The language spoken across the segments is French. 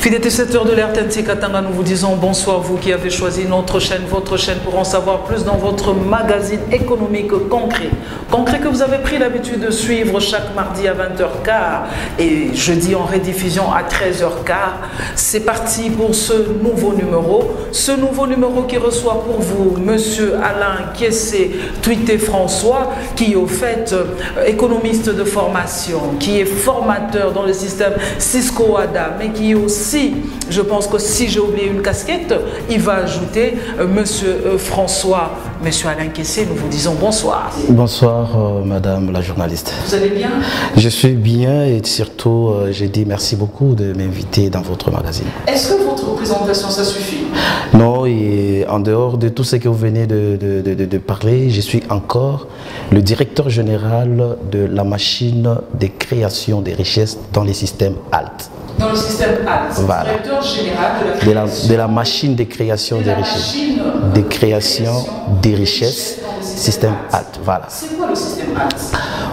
Fidèles téléspectateurs de l'RTNC Katanga, nous vous disons bonsoir, vous qui avez choisi notre chaîne, votre chaîne, pour en savoir plus dans votre magazine économique concret. Concret que vous avez pris l'habitude de suivre chaque mardi à 20h15 et jeudi en rediffusion à 13h15. C'est parti pour ce nouveau numéro. Ce nouveau numéro qui reçoit pour vous Monsieur Alain Kiessé, Tweeté François, qui est au fait économiste de formation, qui est formateur dans le système Cisco-ADA, mais qui est aussi, je pense que si j'ai oublié une casquette, il va ajouter Monsieur François. Monsieur Alain Kiessé, nous vous disons bonsoir. Bonsoir Madame la journaliste. Vous allez bien? Je suis bien et surtout j'ai dit merci beaucoup de m'inviter dans votre magazine. Est-ce que votre présentation ça suffit? Non, et en dehors de tout ce que vous venez de parler, je suis encore le directeur général de la machine de création des richesses dans les systèmes ALT. Dans le système ALT, voilà. Directeur général de la machine de création des richesses. De création des richesses, système ALT. Voilà. C'est quoi le système ALT?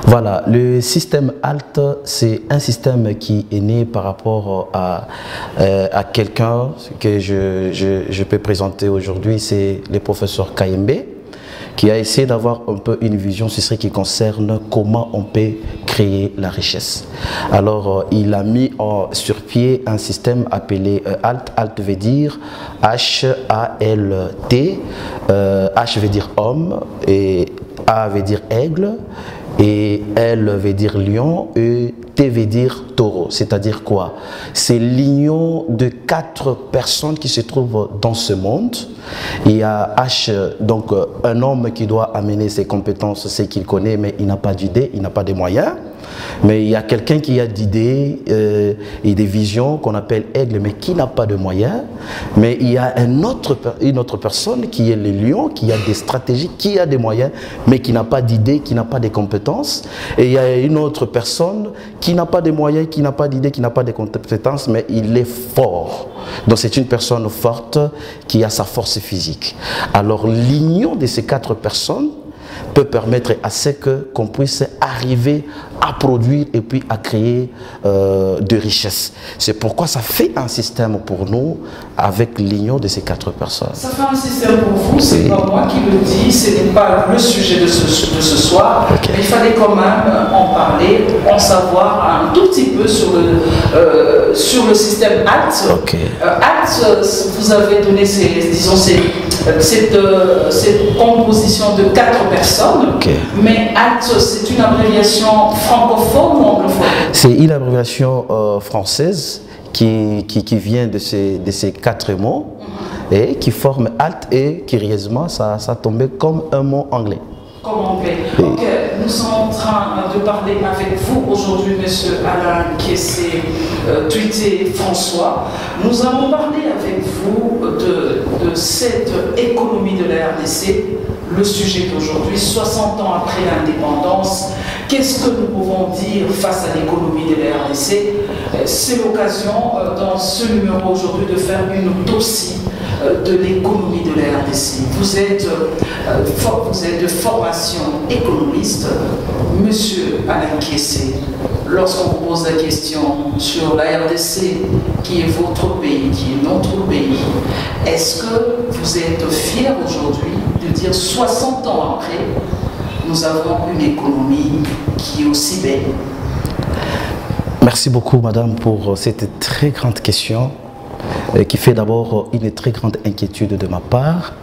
Voilà, le système ALT, c'est un système qui est né par rapport à quelqu'un que je peux présenter aujourd'hui, c'est le professeur Kayembe, qui a essayé d'avoir un peu une vision sur ce qui concerne comment on peut créer la richesse. Alors, il a mis sur pied un système appelé ALT. ALT veut dire H-A-L-T, H veut dire homme, et A veut dire aigle, et L veut dire lion, et T veut dire taureau. C'est-à-dire quoi? C'est l'union de 4 personnes qui se trouvent dans ce monde. Il y a H, donc un homme qui doit amener ses compétences, ce qu'il connaît, mais il n'a pas d'idée, il n'a pas de moyens. Mais il y a quelqu'un qui a d'idées et des visions qu'on appelle aigle, mais qui n'a pas de moyens. Mais il y a une autre personne qui est le lion, qui a des stratégies, qui a des moyens, mais qui n'a pas d'idées, qui n'a pas de compétences. Et il y a une autre personne qui n'a pas de moyens, qui n'a pas d'idées, qui n'a pas de compétences, mais il est fort. Donc c'est une personne forte qui a sa force physique. Alors l'union de ces 4 personnes peut permettre à ce qu'on puisse arriver à produire et puis à créer de richesses. C'est pourquoi ça fait un système pour nous avec l'union de ces 4 personnes. Ça fait un système pour vous, c'est pas moi qui le dis, ce n'est pas le sujet de ce soir, okay. Mais il fallait quand même en parler, en savoir un tout petit peu sur le système ALT. Okay. ALT, vous avez donné cette composition de 4 personnes, okay. Mais ALT, c'est une abréviation francophone ou anglophone? C'est une abréviation française qui vient de ces 4 mots et qui forme ALT, et curieusement ça tombait comme un mot anglais. Comme anglais. Donc, nous sommes en train de parler avec vous aujourd'hui, Monsieur Alain Kiessé, Tweeté François. Nous allons parler avec vous de cette économie de la RDC. Le sujet d'aujourd'hui, 60 ans après l'indépendance, qu'est-ce que nous pouvons dire face à l'économie de la RDC? C'est l'occasion dans ce numéro aujourd'hui de faire une autopsie de l'économie de la RDC. Vous êtes de formation économiste. Monsieur Alain Kiessé, lorsqu'on vous pose la question sur la RDC, qui est votre pays, qui est notre pays, est-ce que vous êtes fier aujourd'hui de dire 60 ans après, nous avons une économie qui est aussi belle? Merci beaucoup, madame, pour cette très grande question qui fait d'abord une très grande inquiétude de ma part.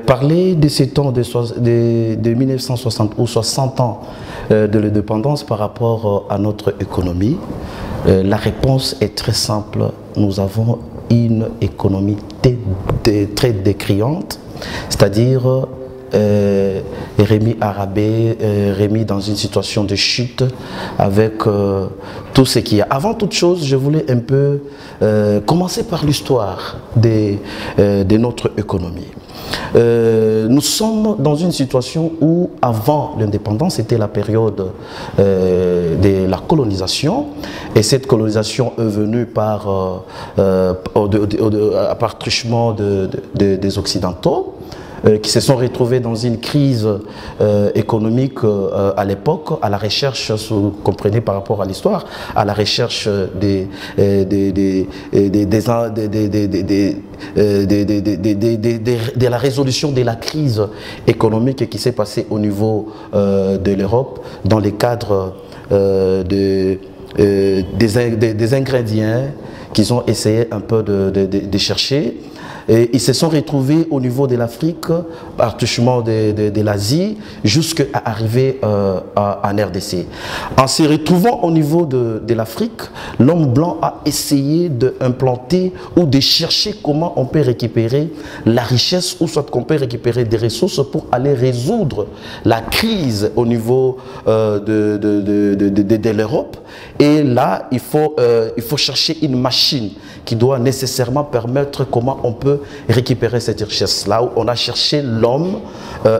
Parler de ces temps de 1960 ou 60 ans de l'indépendance par rapport à notre économie, la réponse est très simple. Nous avons une économie très décriante, c'est-à-dire remis arabé, remis dans une situation de chute avec tout ce qu'il y a. Avant toute chose, je voulais un peu commencer par l'histoire de notre économie. Nous sommes dans une situation où, avant l'indépendance, c'était la période de la colonisation, et cette colonisation est venue par truchement des Occidentaux. qui se sont retrouvés dans une crise économique à l'époque, à la recherche, vous comprenez par rapport à l'histoire, à la recherche de la résolution de la crise économique qui s'est passée au niveau de l'Europe dans les cadres des ingrédients qu'ils ont essayé un peu de chercher. Et ils se sont retrouvés au niveau de l'Afrique, particulièrement de l'Asie, jusqu'à arriver en RDC. En se retrouvant au niveau de l'Afrique, l'homme blanc a essayé d'implanter ou de chercher comment on peut récupérer la richesse ou soit qu'on peut récupérer des ressources pour aller résoudre la crise au niveau de l'Europe. Et là, il faut chercher une machine qui doit nécessairement permettre comment on peut récupérer cette richesse. Là où on a cherché l'homme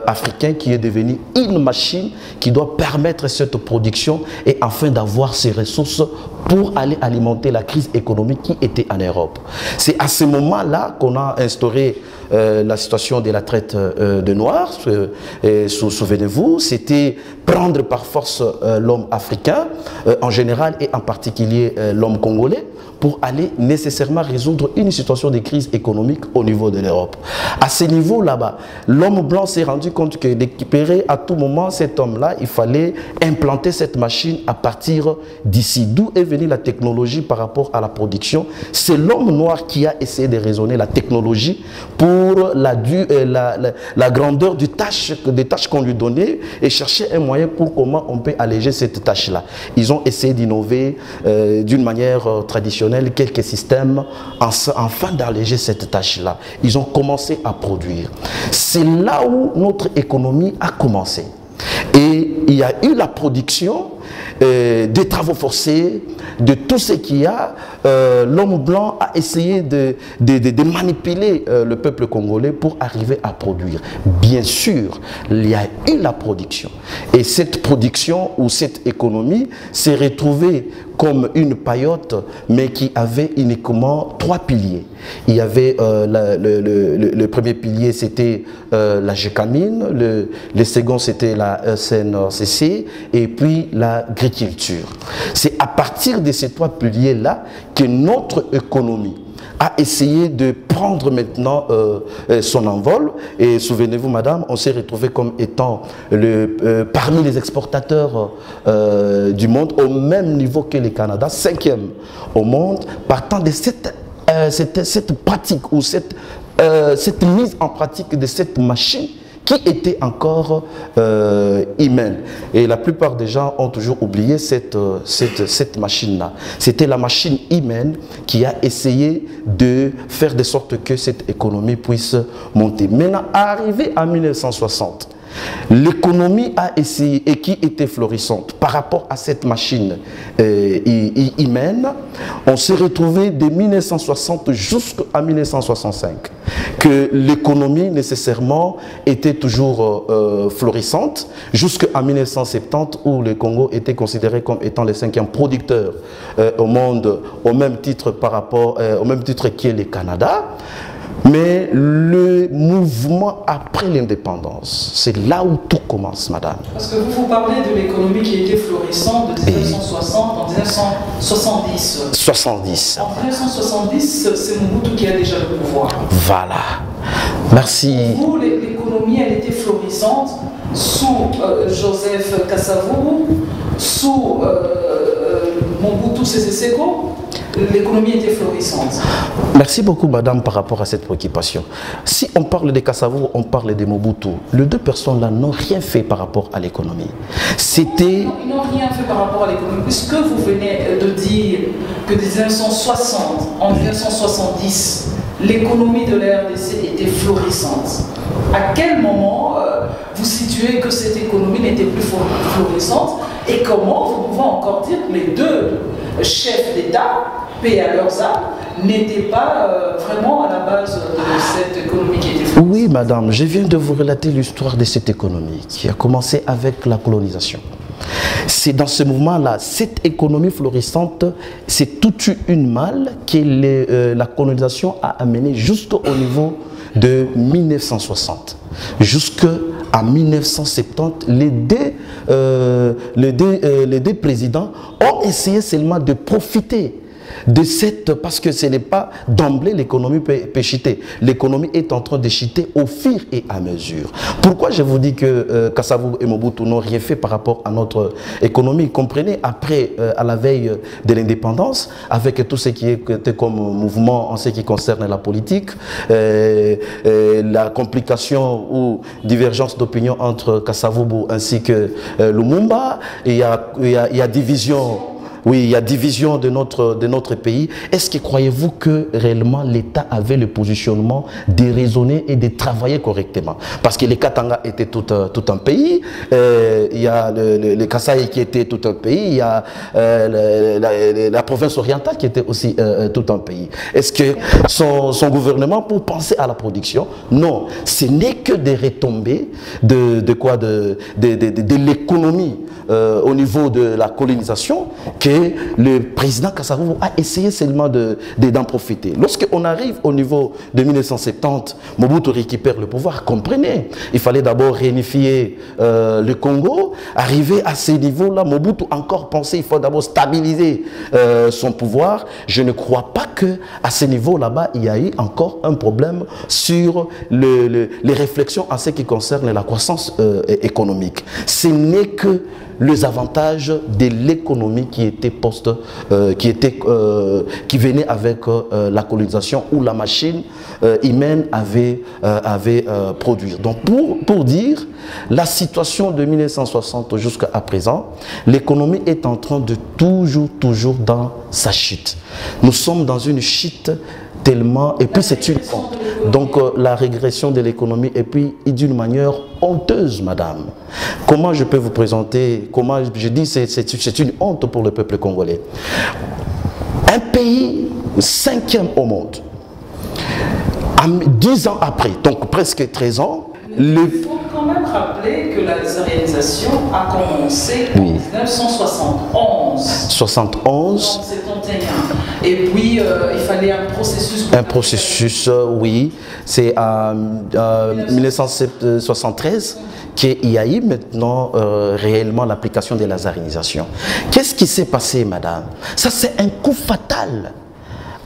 africain qui est devenu une machine qui doit permettre cette production et afin d'avoir ces ressources pour aller alimenter la crise économique qui était en Europe. C'est à ce moment-là qu'on a instauré la situation de la traite de Noirs. Souvenez-vous, c'était prendre par force l'homme africain en général et en particulier l'homme congolais pour aller nécessairement résoudre une situation de crise économique au niveau de l'Europe. À ce niveau là-bas, l'homme blanc s'est rendu compte que d'équipérer à tout moment cet homme-là, il fallait implanter cette machine à partir d'ici. D'où est venue la technologie par rapport à la production? C'est l'homme noir qui a essayé de raisonner la technologie pour la grandeur des tâches qu'on lui donnait et chercher un moyen pour comment on peut alléger cette tâche-là. Ils ont essayé d'innover d'une manière traditionnelle quelques systèmes afin d'alléger cette tâche-là. Ils ont commencé à produire. C'est là où notre économie a commencé. Et il y a eu la production des travaux forcés, de tout ce qu'il y a. L'homme blanc a essayé de manipuler le peuple congolais pour arriver à produire. Bien sûr, il y a eu la production. Et cette production ou cette économie s'est retrouvée comme une paillote, mais qui avait uniquement 3 piliers. Il y avait le premier pilier, c'était la GECAMINE, le second, c'était la SNCC, et puis l'agriculture. C'est à partir de ces 3 piliers-là que notre économie a essayé de prendre maintenant son envol. Et souvenez-vous, madame, on s'est retrouvé comme étant parmi les exportateurs du monde, au même niveau que le Canada, 5e au monde, partant de cette pratique ou cette mise en pratique de cette machine qui était encore humaine. Et la plupart des gens ont toujours oublié cette machine-là. C'était la machine humaine qui a essayé de faire de sorte que cette économie puisse monter. Maintenant, arrivé en 1960, l'économie a essayé, et qui était florissante par rapport à cette machine humaine, on s'est retrouvé de 1960 jusqu'à 1965 que l'économie nécessairement était toujours florissante jusqu'à 1970 où le Congo était considéré comme étant le 5e producteur au monde, au même titre par rapport au même titre qu'est le Canada. Mais le mouvement après l'indépendance, c'est là où tout commence, madame. Parce que vous parlez de l'économie qui était florissante de 1960 en 1970. 70. En 1970, c'est Mobutu qui a déjà le pouvoir. Voilà. Merci. Pour vous, l'économie, elle était florissante sous Joseph Kasavubu, sous Mobutu Sese Seko. L'économie était florissante. Merci beaucoup, madame, par rapport à cette préoccupation. Si on parle de Kasavubu, on parle de Mobutu. Les deux personnes-là n'ont rien fait par rapport à l'économie. C'était... Ils n'ont rien fait par rapport à l'économie. Puisque vous venez de dire que des 1960, en 1970, l'économie de la RDC était florissante. À quel moment vous situez que cette économie n'était plus florissante et comment vous pouvez encore dire que les deux chefs d'État, paix à leurs âmes, n'étaient pas vraiment à la base de cette économie qui était florissante? Oui, madame, je viens de vous relater l'histoire de cette économie qui a commencé avec la colonisation. C'est dans ce mouvement-là, cette économie florissante, c'est toute une malle que la colonisation a amenée jusqu'au niveau de 1960 jusqu'à 1970, les deux présidents ont essayé seulement de profiter de cette, parce que ce n'est pas d'emblée l'économie peut chuter. L'économie est en train de chuter au fur et à mesure. Pourquoi je vous dis que Kasavubu et Mobutu n'ont rien fait par rapport à notre économie? Comprenez, après, à la veille de l'indépendance, avec tout ce qui était comme mouvement en ce qui concerne la politique, la complication ou divergence d'opinion entre Kasavubu ainsi que Lumumba, il y a division. Oui, il y a division de notre pays. Est-ce que croyez-vous que réellement l'État avait le positionnement de raisonner et de travailler correctement? Parce que les Katanga étaient tout un pays, il y a le Kasaï qui était tout un pays, il y a la province orientale qui était aussi tout un pays. Est-ce que son gouvernement, pour penser à la production? Non, ce n'est que des retombées de l'économie au niveau de la colonisation que le président Kasavubu a essayé seulement d'en profiter. Lorsqu'on arrive au niveau de 1970, Mobutu récupère le pouvoir. Comprenez, il fallait d'abord réunifier le Congo. Arrivé à ce niveau-là, Mobutu encore pensait qu'il faut d'abord stabiliser son pouvoir. Je ne crois pas qu'à ce niveau là-bas, il y a eu encore un problème sur les réflexions en ce qui concerne la croissance économique. Ce n'est que les avantages de l'économie qui venait avec la colonisation où la machine humaine avait produit. Donc pour dire, la situation de 1960 jusqu'à présent, l'économie est en train de toujours dans sa chute. Nous sommes dans une chute tellement, et puis c'est une honte. Donc la régression de l'économie, et puis d'une manière honteuse, madame. Comment je peux vous présenter, comment je dis, c'est une honte pour le peuple congolais. Un pays 5e au monde, 10 ans après, donc presque 13 ans, il faut quand même rappeler que la zarisation a commencé en 1971. 71. 71. Et puis, il fallait un processus. Un processus, oui. C'est en 1973 qu'il y a eu maintenant réellement l'application de la zarisation. Qu'est-ce qui s'est passé, madame? Ça, c'est un coup fatal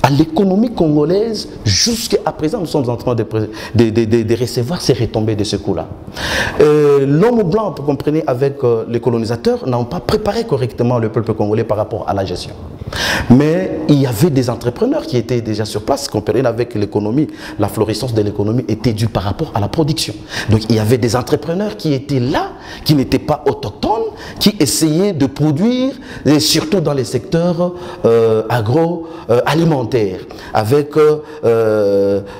à l'économie congolaise. Jusqu'à présent, nous sommes en train de recevoir ces retombées de ce coup-là. L'homme blanc, vous comprenez, avec les colonisateurs, n'ont pas préparé correctement le peuple congolais par rapport à la gestion. Mais il y avait des entrepreneurs qui étaient déjà sur place, comprenez, avec l'économie. La florissance de l'économie était due par rapport à la production. Donc il y avait des entrepreneurs qui étaient là, qui n'étaient pas autochtones, qui essayaient de produire, et surtout dans les secteurs agroalimentaires, avec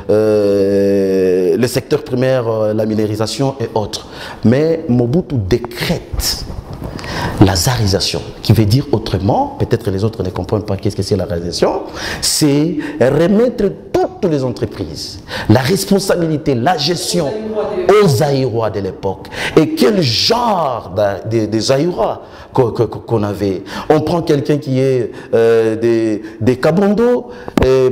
le secteur primaire, la minérisation et autres. Mais Mobutu décrète la zarisation, qui veut dire autrement, peut-être les autres ne comprennent pas qu'est-ce que c'est la zarisation, c'est remettre toutes les entreprises, la responsabilité, la gestion aux Aïrois de l'époque. Et quel genre des Aïrois qu'on avait? On prend quelqu'un qui est des Kabondo,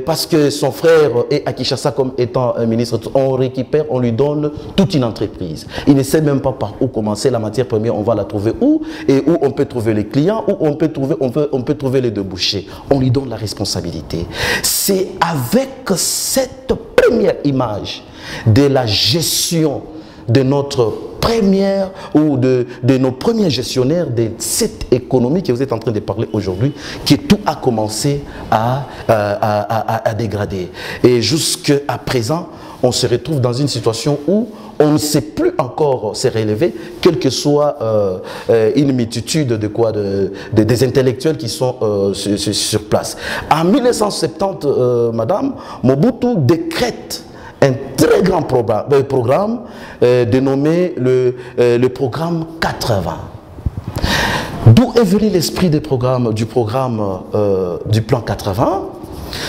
parce que son frère est à Kinshasa comme étant un ministre, on récupère, on lui donne toute une entreprise. Il ne sait même pas par où commencer, la matière première, on va la trouver où, et où on peut trouver les clients, où on peut trouver les débouchés. On lui donne la responsabilité. C'est avec cette première image de la gestion de notre première ou de nos premiers gestionnaires de cette économie que vous êtes en train de parler aujourd'hui, que tout a commencé à dégrader. Et jusqu'à présent, on se retrouve dans une situation où on ne sait plus encore se relever, quelle que soit une multitude des intellectuels qui sont sur place. En 1970, madame, Mobutu décrète un très grand programme dénommé le programme 80. D'où est venu l'esprit du plan 80?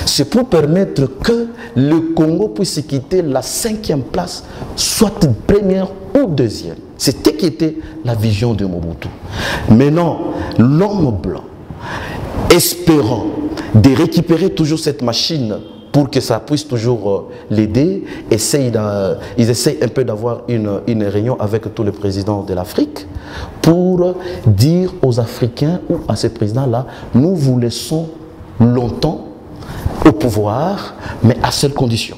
C'est pour permettre que le Congo puisse quitter la 5e place, soit première ou deuxième. C'était qui était la vision de Mobutu. Maintenant, l'homme blanc, espérant de récupérer toujours cette machine pour que ça puisse toujours l'aider, ils essayent un peu d'avoir une réunion avec tous les présidents de l'Afrique pour dire aux Africains ou à ces présidents-là, nous vous laissons longtemps au pouvoir, mais à seule condition.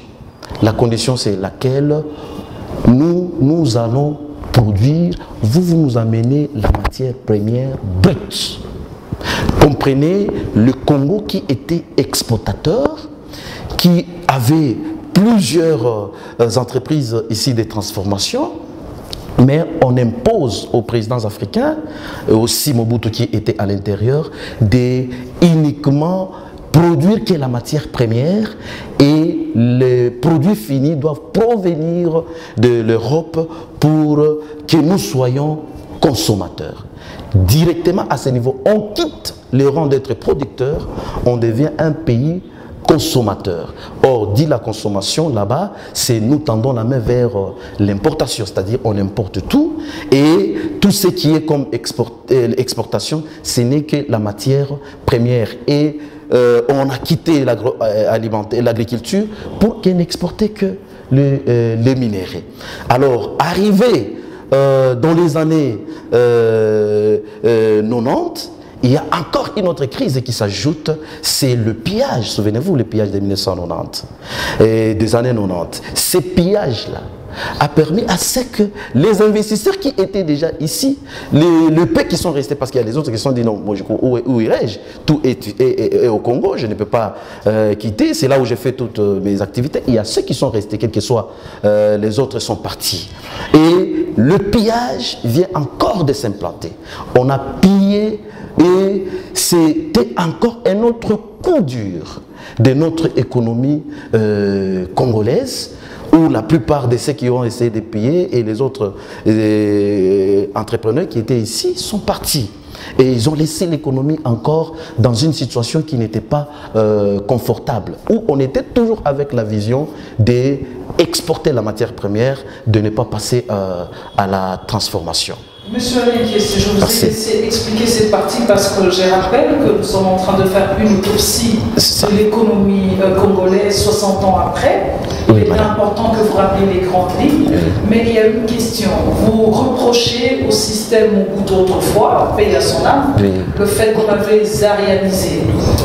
La condition, c'est laquelle nous allons produire, vous nous amenez la matière première brute. Comprenez, le Congo qui était exportateur, qui avait plusieurs entreprises ici de transformation, mais on impose aux présidents africains, aussi Mobutu qui était à l'intérieur, de uniquement produire que la matière première et les produits finis doivent provenir de l'Europe pour que nous soyons consommateurs. Directement à ce niveau, on quitte le rang d'être producteur, on devient un pays consommateur. Or, dit la consommation là-bas, c'est nous tendons la main vers l'importation, c'est-à-dire on importe tout et tout ce qui est comme exportation, ce n'est que la matière première. Et on a quitté l'agriculture pour qu'elle n'exportait que les minéraux. Alors, arrivé dans les années 90, il y a encore une autre crise qui s'ajoute, c'est le pillage. Souvenez-vous, le pillage de 1990, des années 90. Ces pillages-là a permis à ce que les investisseurs qui étaient déjà ici, les peu qui sont restés, parce qu'il y a les autres qui se sont dit non, moi, où irai-je? Tout est au Congo, je ne peux pas quitter, c'est là où j'ai fait toutes mes activités. Il y a ceux qui sont restés, quels que soient les autres sont partis. Et le pillage vient encore de s'implanter. On a pillé et c'était encore un autre coup dur de notre économie congolaise, où la plupart de ceux qui ont essayé de piller et les autres entrepreneurs qui étaient ici sont partis. Et ils ont laissé l'économie encore dans une situation qui n'était pas confortable, où on était toujours avec la vision d'exporter la matière première, de ne pas passer à la transformation. Monsieur Alain Kiesé, je vous ai laissé expliquer cette partie parce que je rappelle que nous sommes en train de faire une autopsie de l'économie congolaise 60 ans après. Il est important que vous rappeliez les grandes lignes, mais il y a une question. Vous reprochez au système Mobutu autrefois, paix à son âme, le fait qu'on avait zarianisé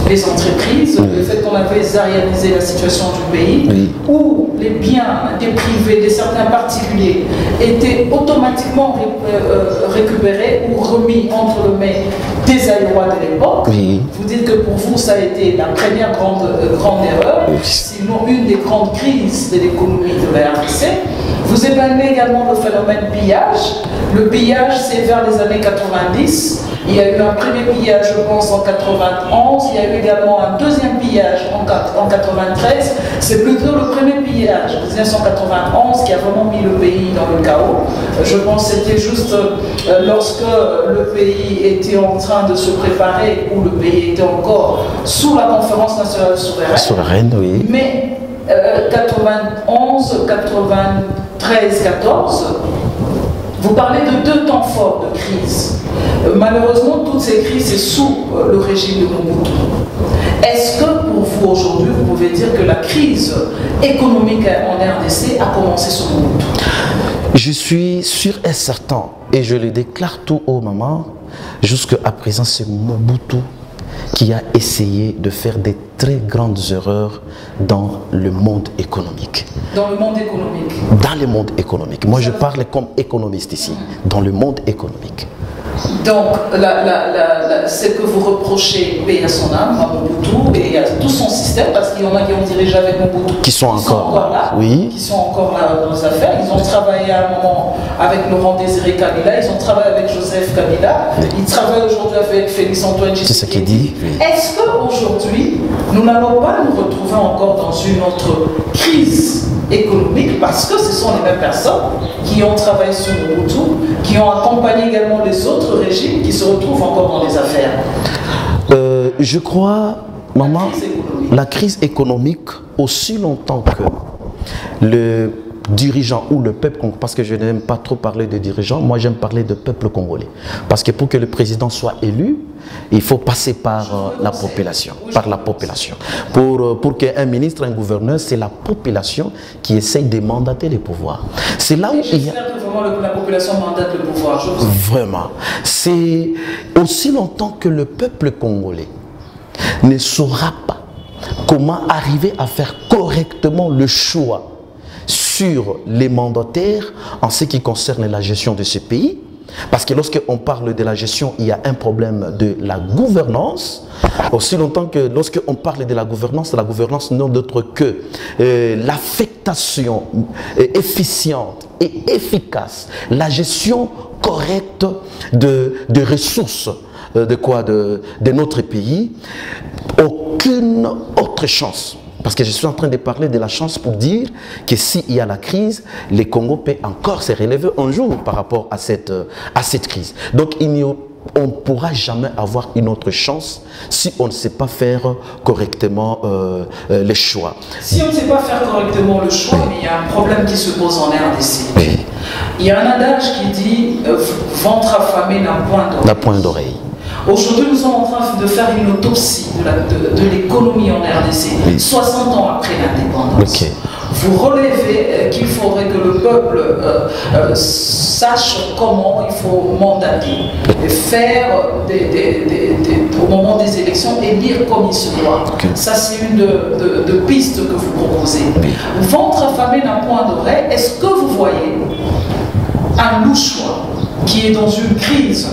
les entreprises, le fait qu'on avait zarianisé la situation du pays, où les biens des privés, de certains particuliers, étaient automatiquement récupérés ou remis entre les mains des Aïrois de l'époque. Vous dites que pour vous, ça a été la première grande erreur, sinon une des grandes crises de l'économie de la RDC. Vous évaluez également le phénomène pillage. Le pillage, c'est vers les années 90. Il y a eu un premier pillage, je pense, en 91. Il y a eu également un deuxième pillage en 93. C'est plutôt le premier pillage de 1991 qui a vraiment mis le pays dans le chaos. Je pense que c'était juste lorsque le pays était en train de se préparer, ou le pays était encore sous la conférence nationale souveraine. Oui. Mais 91, 93, 14, vous parlez de deux temps forts de crise. Malheureusement, toutes ces crises, c'est sous le régime de Mobutu. Est-ce que pour vous aujourd'hui, vous pouvez dire que la crise économique en RDC a commencé sous Mobutu? Je suis sûr et certain, et je le déclare tout haut, maman, jusqu'à présent, c'est Mobutu qui a essayé de faire des très grandes erreurs dans le monde économique. Dans le monde économique? Dans le monde économique. Moi, je parle comme économiste ici, dans le monde économique. Donc, c'est que vous reprochez, paix à son âme, à Mobutu et à tout son système, parce qu'il y en a qui ont dirigé avec Mobutu, qui sont encore là, oui. Qui sont encore là dans les affaires. Ils ont travaillé à un moment avec Laurent Désiré Kabila, ils ont travaillé avec Joseph Kabila, ils travaillent aujourd'hui avec Félix Antoine Tshisekedi. C'est ce qu'il dit. Oui. Est-ce qu'aujourd'hui, nous n'allons pas nous retrouver encore dans une autre crise économique, parce que ce sont les mêmes personnes qui ont travaillé sur Mobutu, qui ont accompagné également les autres régimes qui se retrouvent encore dans les affaires? Je crois, maman, la crise économique, aussi longtemps que le dirigeant ou le peuple congolais, parce que je n'aime pas trop parler de dirigeants, moi j'aime parler de peuple congolais. Parce que pour que le président soit élu, il faut passer par la population. Pour qu'un ministre, un gouverneur, c'est la population qui essaye de mandater les pouvoirs. C'est là où il y a... J'espère que vraiment la population mandate le pouvoir. Vraiment. C'est aussi longtemps que le peuple congolais ne saura pas comment arriver à faire correctement le choix sur les mandataires en ce qui concerne la gestion de ce pays. Parce que lorsqu'on parle de la gestion, il y a un problème de la gouvernance. Aussi longtemps que lorsqu'on parle de la gouvernance n'est d'autre que l'affectation efficiente et efficace, la gestion correcte de ressources de notre pays. Aucune autre chance. Parce que je suis en train de parler de la chance pour dire que s'il y a la crise, les Congo peut encore se relever un jour par rapport à cette crise. Donc on ne pourra jamais avoir une autre chance si on ne sait pas faire correctement les choix. Si on ne sait pas faire correctement le choix, mais il y a un problème qui se pose en RDC. Oui. Il y a un adage qui dit « ventre affamé n'a point d'oreille ». Aujourd'hui, nous sommes en train de faire une autopsie de l'économie en RDC, oui. 60 ans après l'indépendance. Okay. Vous relevez qu'il faudrait que le peuple sache comment il faut mandater, et faire au moment des élections, élire comme il se doit. Okay. Ça, c'est une de pistes que vous proposez. Oui. Ventre affamé n'a point d'oreille. Est-ce que vous voyez un louchois qui est dans une crise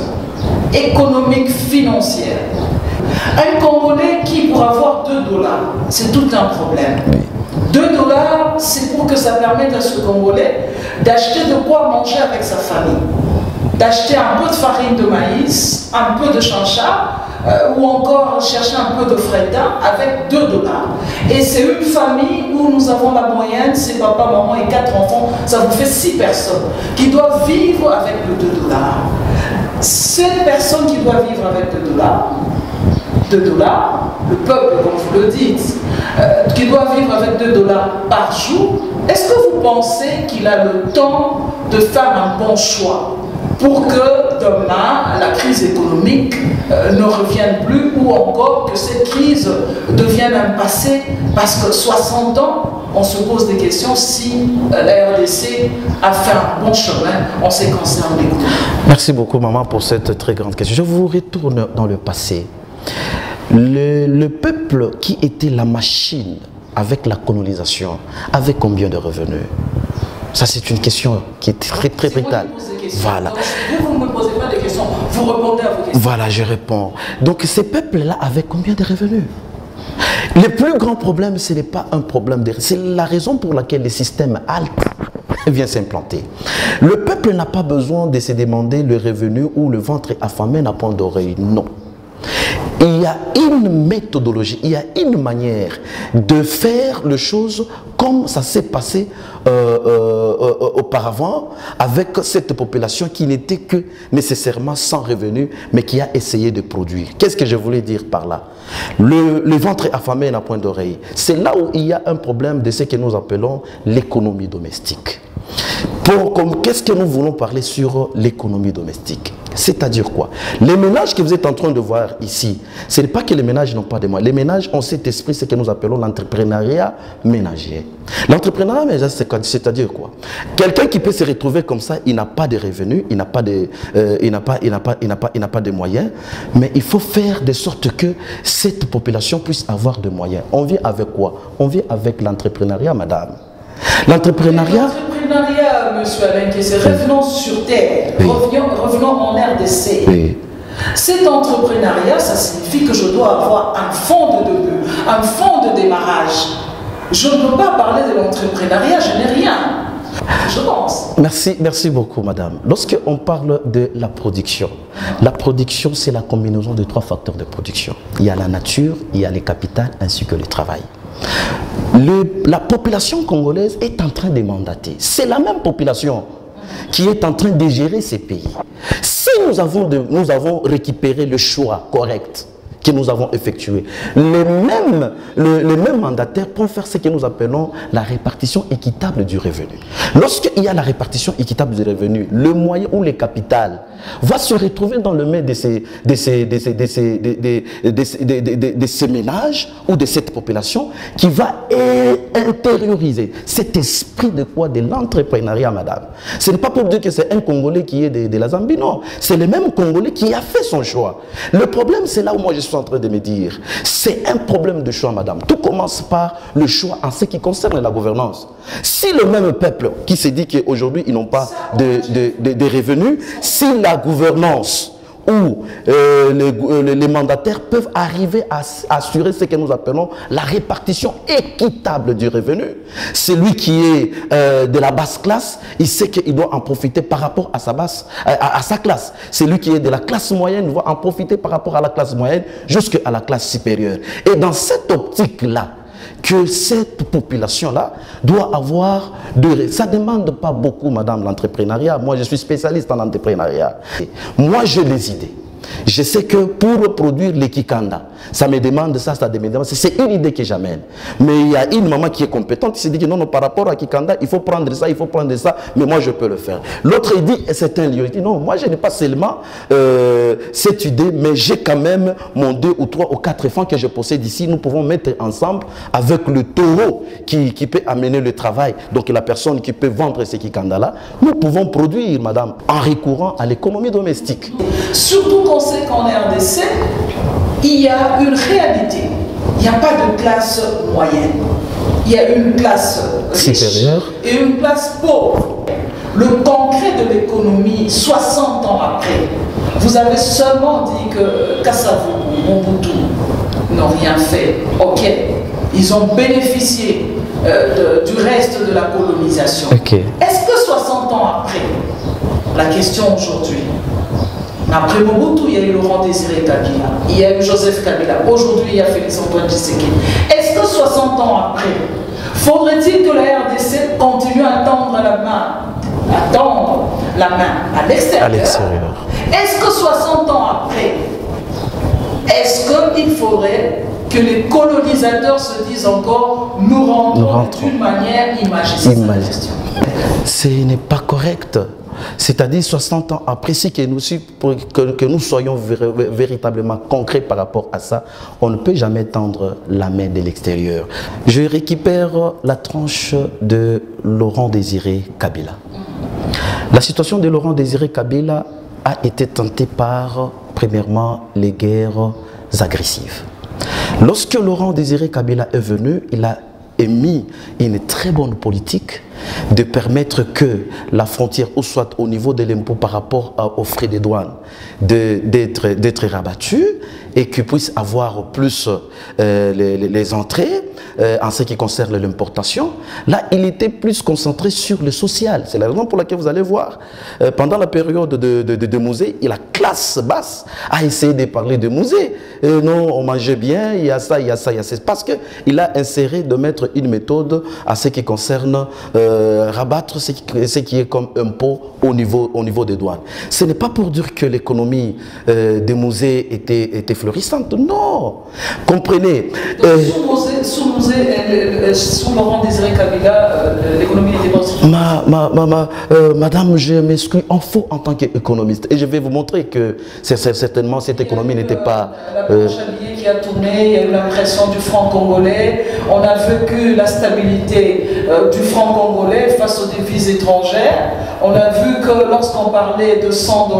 économique, financière? Un Congolais qui, pour avoir $2, c'est tout un problème. Oui. $2, c'est pour que ça permette à ce Congolais d'acheter de quoi manger avec sa famille. D'acheter un peu de farine de maïs, un peu de chancha, ou encore chercher un peu de fredda avec $2. Et c'est une famille où nous avons la moyenne, c'est papa, maman et 4 enfants, ça vous fait 6 personnes qui doivent vivre avec le $2. Cette personne qui doit vivre avec $2, le peuple, comme vous le dites, qui doit vivre avec $2 par jour, est-ce que vous pensez qu'il a le temps de faire un bon choix pour que demain, la crise économique ne revienne plus ou encore que cette crise devienne un passé? Parce que 60 ans, on se pose des questions si la RDC a fait un bon chemin en ce qui concerne l'économie. Merci beaucoup, maman, pour cette très grande question. Je vous retourne dans le passé. Le peuple qui était la machine avec la colonisation avait combien de revenus? Ça, c'est une question qui est très vitale. Voilà. Vous ne me posez pas de questions, vous répondez à vos questions. Voilà, je réponds. Donc, ces peuples-là avaient combien de revenus? Le plus grand problème, ce n'est pas un problème de... C'est la raison pour laquelle le système HALT vient s'implanter. Le peuple n'a pas besoin de se demander le revenu ou le ventre affamé n'a point d'oreille. Non. Il y a une méthodologie, il y a une manière de faire les choses comme ça s'est passé auparavant avec cette population qui n'était que nécessairement sans revenu, mais qui a essayé de produire. Qu'est-ce que je voulais dire par là? Le ventre affamé n'a point d'oreille. C'est là où il y a un problème de ce que nous appelons l'économie domestique. Qu'est-ce que nous voulons parler sur l'économie domestique? C'est-à-dire quoi? Les ménages que vous êtes en train de voir ici, ce n'est pas que les ménages n'ont pas de moyens. Les ménages ont cet esprit, ce que nous appelons l'entrepreneuriat ménager. L'entrepreneuriat ménager, c'est-à-dire quoi? Quelqu'un qui peut se retrouver comme ça, il n'a pas de revenus, il n'a pas de moyens, mais il faut faire de sorte que cette population puisse avoir de moyens. On vit avec quoi? On vit avec l'entrepreneuriat, madame. L'entrepreneuriat, monsieur Alain Kessé, revenons sur terre, oui. revenons en RDC. Oui. Cet entrepreneuriat, ça signifie que je dois avoir un fonds de début, un fonds de démarrage. Je ne peux pas parler de l'entrepreneuriat, je n'ai rien. Je pense. Merci beaucoup, madame. Lorsqu'on parle de la production c'est la combinaison de 3 facteurs de production. Il y a la nature, il y a les capitales ainsi que le travail. La population congolaise est en train de mandater. C'est la même population qui est en train de gérer ces pays. Si nous avons récupéré le choix correct que nous avons effectué. Les mêmes mandataires pour faire ce que nous appelons la répartition équitable du revenu. Lorsqu'il y a la répartition équitable du revenu, le moyen ou le capital va se retrouver dans le main de ces ménages ou de cette population qui va intérioriser cet esprit de quoi? De l'entrepreneuriat, madame. Ce n'est pas pour dire que c'est un Congolais qui est de la Zambie, non. C'est le même Congolais qui a fait son choix. Le problème, c'est là où moi je suis en train de me dire, c'est un problème de choix, madame. Tout commence par le choix en ce qui concerne la gouvernance. Si le même peuple qui se dit qu'aujourd'hui ils n'ont pas de revenus, si la gouvernance où les mandataires peuvent arriver à assurer ce que nous appelons la répartition équitable du revenu. Celui qui est de la basse classe, il sait qu'il doit en profiter par rapport à sa classe. Celui qui est de la classe moyenne doit en profiter par rapport à la classe moyenne jusqu'à la classe supérieure. Et dans cette optique-là, que cette population-là doit avoir ça ne demande pas beaucoup, madame, l'entrepreneuriat. Moi, je suis spécialiste en entrepreneuriat. Moi, j'ai des idées. Je sais que pour produire les kikanda, ça me demande ça, ça me demande ça. C'est une idée que j'amène. Mais il y a une maman qui est compétente, qui se dit que non, non, par rapport à kikanda, il faut prendre ça, il faut prendre ça, mais moi je peux le faire. L'autre il dit, c'est un lieu. Il dit non, moi je n'ai pas seulement cette idée, mais j'ai quand même mon 2 ou 3 ou 4 enfants que je possède ici. Nous pouvons mettre ensemble avec le taureau qui peut amener le travail. Donc la personne qui peut vendre ces kikanda-là, nous pouvons produire, madame, en recourant à l'économie domestique. Surtout qu'on sait qu'en RDC, il y a une réalité. Il n'y a pas de classe moyenne. Il y a une classe riche supérieure et une classe pauvre. Le concret de l'économie, 60 ans après, vous avez seulement dit que Kassavou, Mobutu n'ont rien fait. Ok, ils ont bénéficié du reste de la colonisation. Okay. Est-ce que 60 ans après, la question aujourd'hui, après Mobutu, il y a eu Laurent Désiré Kabila, il y a eu Joseph Kabila, aujourd'hui il y a Félix Antoine Tshisekedi. Est-ce que 60 ans après, faudrait-il que la RDC continue à tendre la main à l'extérieur? Est-ce que 60 ans après, est-ce qu'il faudrait que les colonisateurs se disent encore nous rentrons d'une manière imagée? Ce n'est pas correct. C'est-à-dire 60 ans après, si que nous soyons véritablement concrets par rapport à ça, on ne peut jamais tendre la main de l'extérieur. Je récupère la tranche de Laurent Désiré Kabila. La situation de Laurent Désiré Kabila a été tentée par, premièrement, les guerres agressives. Lorsque Laurent Désiré Kabila est venu, il a émis une très bonne politique de permettre que la frontière, ou soit au niveau de l'impôt par rapport aux frais de douane, d'être rabattue et qu'ils puissent avoir plus les entrées en ce qui concerne l'importation. Là, il était plus concentré sur le social. C'est la raison pour laquelle vous allez voir, pendant la période de musée, la classe basse a essayé de parler de musée. Non, on mangeait bien, il y a ça, il y a ça, il y a ça. Parce qu'il a inséré de mettre une méthode à ce qui concerne rabattre ce qui est comme impôt au niveau des douanes. Ce n'est pas pour dire que l'économie des musées était florissante, non. Comprenez. Sous Laurent Désiré Kabila, l'économie n'était pas aussi... Madame, je m'excuse en faux en tant qu'économiste. Et je vais vous montrer que certainement cette économie n'était pas... La planche à billets qui a tourné, il y a eu la pression du franc congolais. On a vécu la stabilité du franc congolais face aux devises étrangères. On a vu que lorsqu'on parlait de 100 $,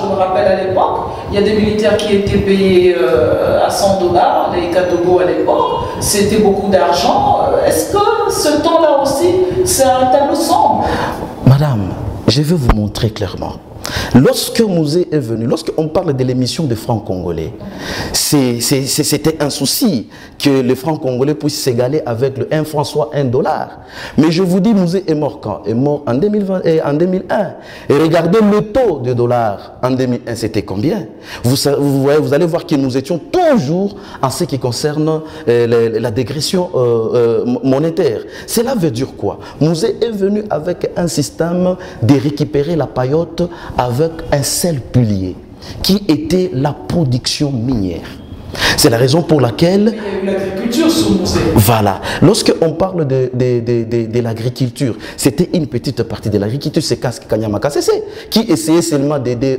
je me rappelle à l'époque, il y a des militaires qui étaient payés à 100 $, les Kadogo à l'époque. C'était beaucoup d'argent. Est-ce que ce temps-là aussi, c'est un tableau sombre? Madame, je vais vous montrer clairement. Lorsque Mouzé est venu, lorsqu'on parle de l'émission des francs congolais, c'était un souci que les francs congolais puissent s'égaler avec le 1 franc, soit 1 $. Mais je vous dis, Mouzé est mort quand? Est mort en 2020 et en 2001. Et regardez le taux de dollar en 2001, c'était combien? Vous allez voir que nous étions toujours en ce qui concerne la dégression monétaire. Cela veut dire quoi? Mouzé est venu avec un système de récupérer la paillote avec un seul pilier, qui était la production minière. C'est la raison pour laquelle... Il y a eu l'agriculture sous Mouzé. Voilà. Lorsqu'on parle de l'agriculture, c'était une petite partie de l'agriculture, c'est Kanyama Kassese, qui essayait seulement d'aider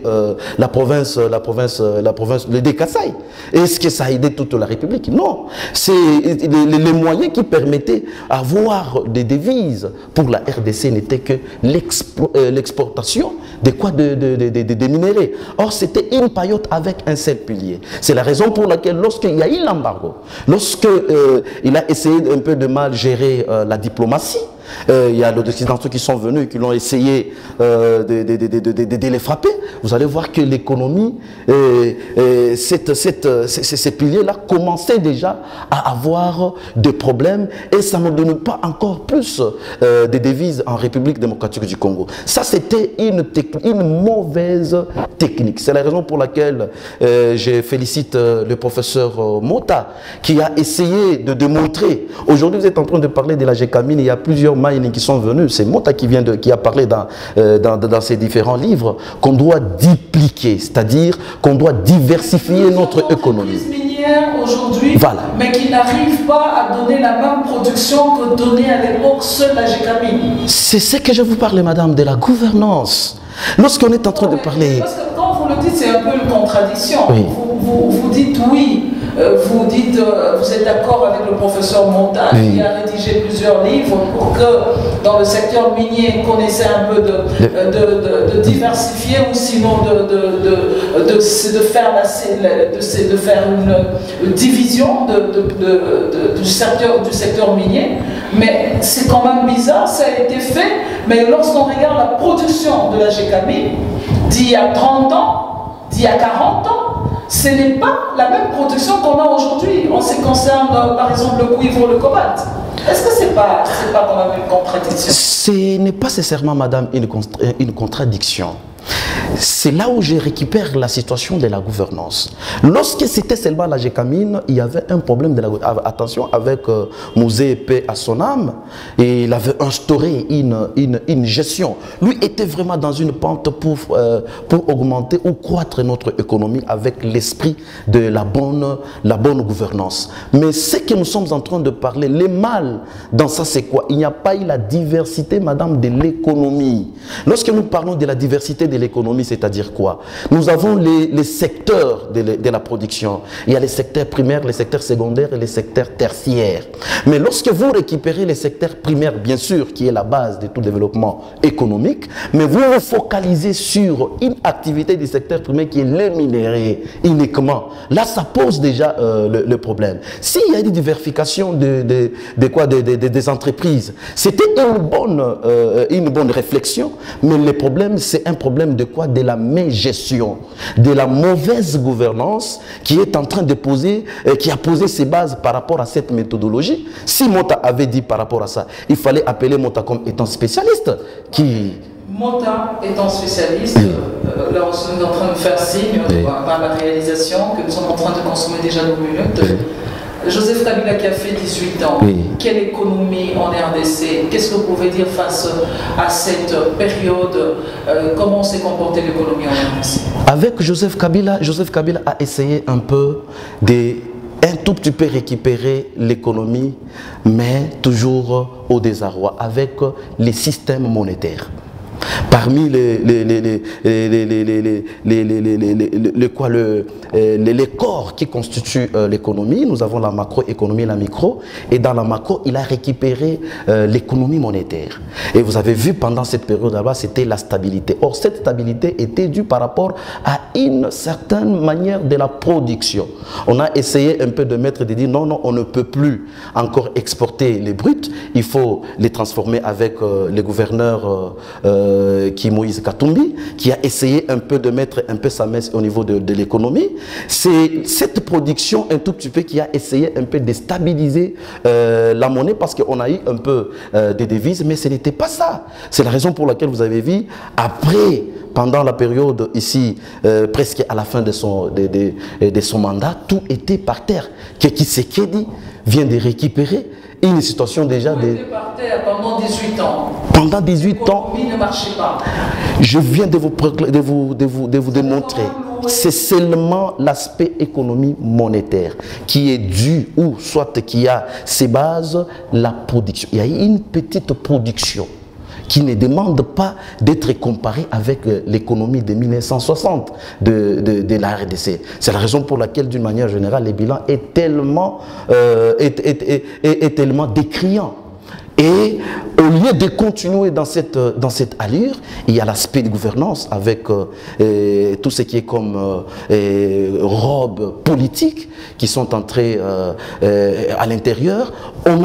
la province, le Kassai. Est-ce que ça a aidé toute la République? Non. C'est les moyens qui permettaient d'avoir des devises pour la RDC n'était que l'exportation de quoi des minéraux. Or, c'était une paillote avec un seul pilier. C'est la raison pour laquelle, lorsqu'il y a eu l'embargo, lorsqu'il a essayé un peu de mal gérer la diplomatie, il y a les Occidentaux qui sont venus, qui l'ont essayé de les frapper. Vous allez voir que l'économie, ces piliers-là commençaient déjà à avoir des problèmes et ça ne donne pas encore plus de devises en République démocratique du Congo. Ça, c'était une mauvaise technique. C'est la raison pour laquelle je félicite le professeur Mota qui a essayé de démontrer. Aujourd'hui, vous êtes en train de parler de la Gécamine, il y a plusieurs mining qui sont venus, c'est Mota qui a parlé dans ses différents livres, qu'on doit dupliquer, c'est-à-dire qu'on doit diversifier notre économie. Aujourd'hui, voilà. Mais qui n'arrivent pas à donner la même production que donnait à l'époque seule la Gécamine. C'est ce que je vous parlais, madame, de la gouvernance. Lorsqu'on est en train de parler... Parce que quand vous le dites, c'est un peu une contradiction. Oui. Vous dites oui, vous dites, vous êtes d'accord avec le professeur Monta qui a rédigé plusieurs livres pour que dans le secteur minier, qu'on essaie un peu de diversifier ou sinon de faire une division du secteur minier. Mais c'est quand même bizarre, ça a été fait, mais lorsqu'on regarde la production de la Gécamine d'il y a 30 ans, d'il y a 40 ans, ce n'est pas la même production qu'on a aujourd'hui en ce qui concerne, par exemple, le cuivre ou le cobalt. Est-ce que ce n'est pas quand même une contradiction? Ce n'est pas nécessairement, madame, une contradiction. C'est là où je récupère la situation de la gouvernance. Lorsque c'était seulement la Gécamine, il y avait un problème de la gouvernance. Attention, avec Mouzé paix à son âme, et il avait instauré une gestion. Lui était vraiment dans une pente pour augmenter ou croître notre économie avec l'esprit de la bonne gouvernance. Mais ce que nous sommes en train de parler, le mal dans ça, c'est quoi? Il n'y a pas eu la diversité, madame, de l'économie. Lorsque nous parlons de la diversité de l'économie, c'est-à-dire quoi? Nous avons les secteurs de la production. Il y a les secteurs primaires, les secteurs secondaires et les secteurs tertiaires. Mais lorsque vous récupérez les secteurs primaires, bien sûr, qui est la base de tout développement économique, mais vous vous focalisez sur une activité du secteur primaire qui est le minerai uniquement. Là, ça pose déjà le problème. S'il y a une diversification des entreprises, c'était une bonne réflexion, mais le problème, c'est un problème de quoi? De la mégestion, de la mauvaise gouvernance qui est en train de poser, qui a posé ses bases par rapport à cette méthodologie. Si Mota avait dit par rapport à ça, il fallait appeler Mota comme étant spécialiste. Mota étant spécialiste, là on est en train de faire signe par la réalisation que nous sommes en train de consommer déjà nos minutes. Joseph Kabila qui a fait 18 ans, quelle économie en RDC? Qu'est-ce que vous pouvez dire face à cette période? Comment s'est comportée l'économie en RDC? Avec Joseph Kabila a essayé un tout petit peu récupérer l'économie, mais toujours au désarroi, avec les systèmes monétaires. Parmi les corps qui constituent l'économie, nous avons la macroéconomie et la micro. Et dans la macro, il a récupéré l'économie monétaire. Et vous avez vu pendant cette période-là, c'était la stabilité. Or, cette stabilité était due par rapport à une certaine manière de la production. On a essayé un peu de dire non, on ne peut plus encore exporter les bruts. Il faut les transformer avec les gouverneurs qui est Moïse Katumbi, qui a essayé un peu de mettre un peu sa messe au niveau de l'économie. C'est cette production un tout petit peu qui a essayé un peu de stabiliser la monnaie parce qu'on a eu un peu des devises, mais ce n'était pas ça. C'est la raison pour laquelle vous avez vu, après, pendant la période ici, presque à la fin de son mandat, tout était par terre. Tshisekedi vient de récupérer une situation déjà de... par terre pendant 18 ans. Pendant 18 ans. L'économie ne marchait pas. Je viens de vous démontrer. c'est seulement l'aspect économie monétaire qui est dû, ou soit qui a ses bases, la production. Il y a une petite production qui ne demande pas d'être comparée avec l'économie de 1960 de la RDC. C'est la raison pour laquelle, d'une manière générale, le bilan est tellement décriant. Et au lieu de continuer dans cette allure, il y a l'aspect de gouvernance avec tout ce qui est comme robes politiques qui sont entrées à l'intérieur. On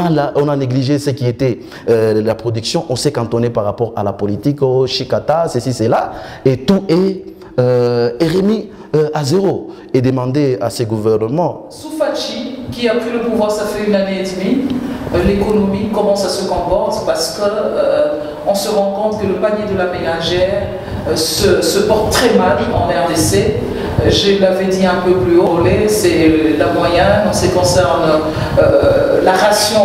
a négligé ce qui était la production. On s'est cantonné par rapport à la politique, au chicata, ceci, cela, et tout est remis à zéro et demandé à ces gouvernements. Soufachi, qui a pris le pouvoir, ça fait 1 année et demie, l'économie, comment ça se comporte, parce qu'on se rend compte que le panier de la ménagère se porte très mal en RDC. Je l'avais dit un peu plus haut, c'est la moyenne en ce qui concerne la ration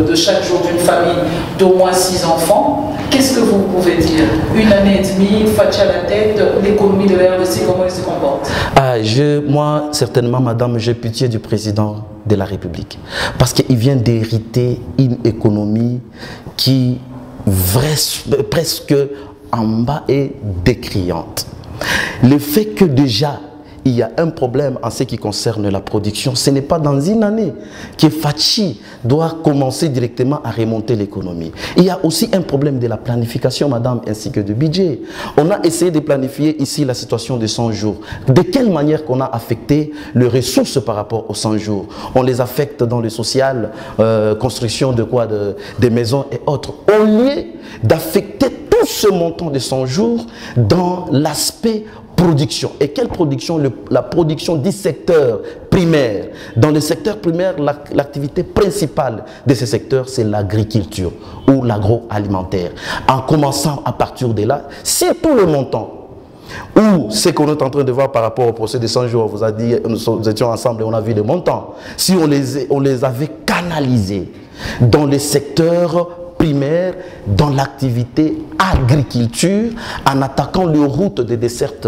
de chaque jour d'une famille d'au moins 6 enfants. Qu'est-ce que vous pouvez dire? 1 année et demie, Fachi à la tête, l'économie de la RDC, comment elle se comporte? Moi, certainement, madame, j'ai pitié du président de la République. Parce qu'il vient d'hériter une économie qui, presque en bas, est décriante. Le fait que déjà, il y a un problème en ce qui concerne la production, ce n'est pas dans 1 année que Fachi doit commencer directement à remonter l'économie. Il y a aussi un problème de la planification, madame, ainsi que du budget. On a essayé de planifier ici la situation des 100 jours. De quelle manière qu'on a affecté les ressources par rapport aux 100 jours? On les affecte dans le social, construction de quoi, des maisons et autres. Au lieu d'affecter tout ce montant de 100 jours dans l'aspect production. Et quelle production? La production du secteur primaire. Dans le secteur primaire, l'activité principale de ce secteur, c'est l'agriculture ou l'agroalimentaire. En commençant à partir de là, c'est tout le montant. Ou ce qu'on est en train de voir par rapport au procès de 100 jours, on vous a dit, nous étions ensemble et on a vu le montant. Si on les avait canalisés dans le secteur primaire, dans l'activité agriculture, en attaquant les routes des dessertes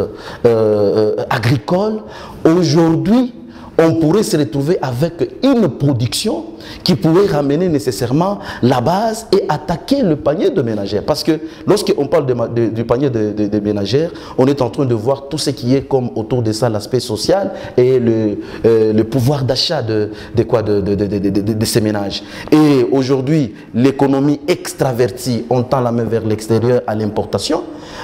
agricoles, aujourd'hui, on pourrait se retrouver avec une production qui pourrait ramener nécessairement la base et attaquer le panier de ménagères. Parce que lorsqu'on parle du panier de ménagères, on est en train de voir tout ce qui est comme autour de ça, l'aspect social et le pouvoir d'achat de ces ménages. Et aujourd'hui, l'économie extravertie, on tend la main vers l'extérieur à l'importation.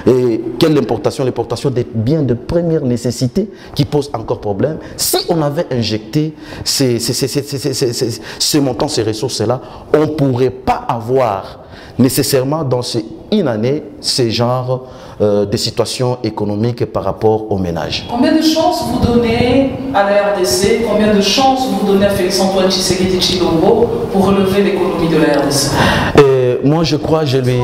Et quelle importation? L'importation des biens de première nécessité qui pose encore problème. Si on avait injecté ces montants, ces ressources-là, on ne pourrait pas avoir nécessairement dans une année ce genre de situations économiques par rapport aux ménages. Combien de chances vous donnez à la RDC, combien de chances vous donnez à Félix-Antoine Tshisekedi Tshilombo pour relever l'économie de la RDC? Moi, je crois, je lui...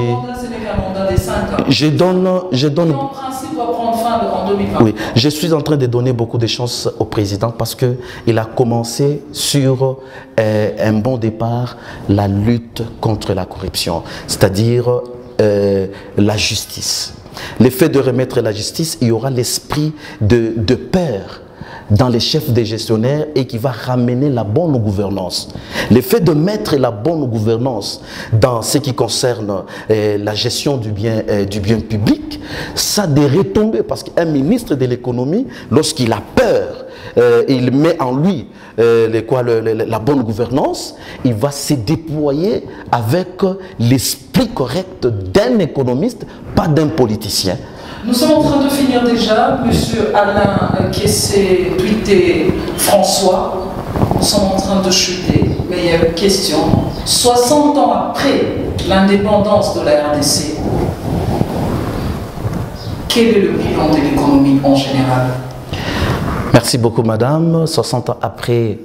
Je donne... En principe, doit prendre fin en 2020. Oui, je suis en train de donner beaucoup de chances au président parce qu'il a commencé sur un bon départ la lutte contre la corruption, c'est-à-dire la justice. Le fait de remettre la justice, il y aura l'esprit de peur dans les chefs des gestionnaires et qui va ramener la bonne gouvernance. Le fait de mettre la bonne gouvernance dans ce qui concerne la gestion du bien public, ça a des retombées parce qu'un ministre de l'économie, lorsqu'il a peur, il met en lui la bonne gouvernance, il va se déployer avec l'esprit correct d'un économiste, pas d'un politicien. Nous sommes en train de finir déjà. Monsieur Alain Kessé, tweeté François. Nous sommes en train de chuter. Mais il y a une question. 60 ans après l'indépendance de la RDC, quel est le bilan de l'économie en général? Merci beaucoup, madame. 60 ans après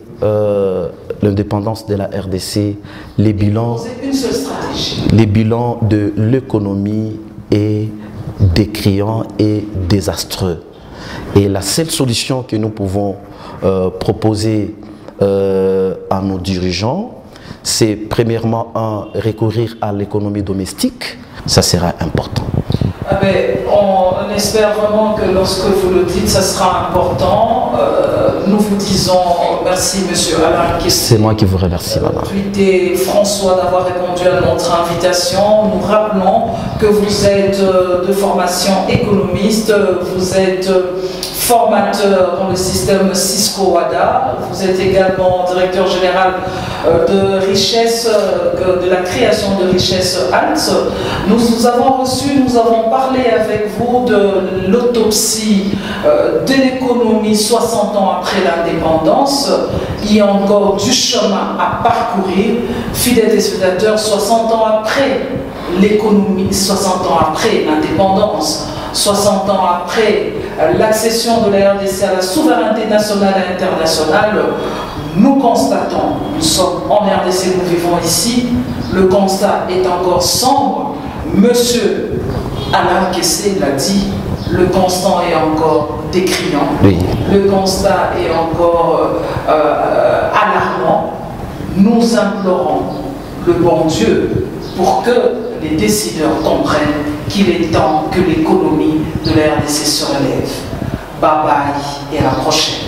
l'indépendance de la RDC, les bilans, c'est une seule stratégie. Les bilans de l'économie est décriant et désastreux. Et la seule solution que nous pouvons proposer à nos dirigeants, c'est premièrement recourir à l'économie domestique. Ça sera important. Ah ben, on espère vraiment que lorsque vous le dites, ça sera important. Nous vous disons merci, Monsieur Alain. C'est moi qui vous remercie, madame. Et François d'avoir répondu à notre invitation. Nous rappelons que vous êtes de formation économiste, vous êtes formateur dans le système Cisco-WADA, vous êtes également directeur général de richesse, de la création de richesse ALT. Nous avons reçu, nous avons parlé avec vous de l'autopsie de l'économie 60 ans après l'indépendance. Il y a encore du chemin à parcourir. Fidèles téléspectateurs, 60 ans après l'économie, 60 ans après l'indépendance, 60 ans après l'accession de la RDC à la souveraineté nationale et internationale, nous constatons, nous sommes en RDC, nous vivons ici, le constat est encore sombre. Monsieur Alain Kessé l'a dit, le constat est encore décriant, oui. Le constat est encore alarmant. Nous implorons le bon Dieu pour que les décideurs comprennent qu'il est temps que l'économie de la RDC se relève. Bye bye et à la prochaine.